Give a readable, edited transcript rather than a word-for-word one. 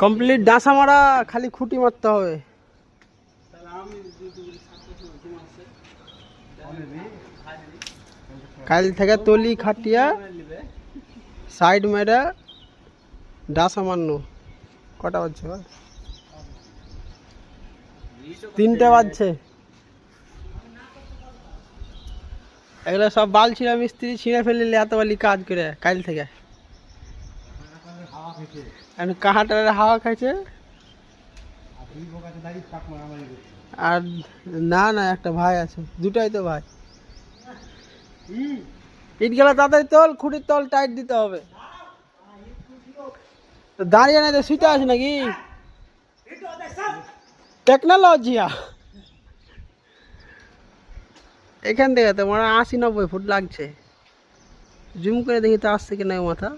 Complete ডাঁসা মারা, খালি খুঁটি মারতে হবে। কাল থেকে তলি খাটিয়া সাইড মেরে ডাঁসা মারনো। কটা বাজছে? 3টে বাজছে। এগুলো সব বাল ছিঁড়া মিস্ত্রি ছিঁড়ে ফেলিলে এত বালি কাজ করে কাল থেকে। কাহাটার হাওয়া খাইছে। আর না না, একটা ভাই আছে, দুটাই তো ভাই। ইট গেলা তাড়াতাড়ি তল, খুঁটির তল টাইট দিতে হবে। দাঁড়িয়ে নাই তো শুইতে আছে নাকি? টেকনোলজিয়া এখান থেকে তো মানে 80-90 ফুট লাগছে। জুম করে দেখি তো আসছে কিনা মাথা।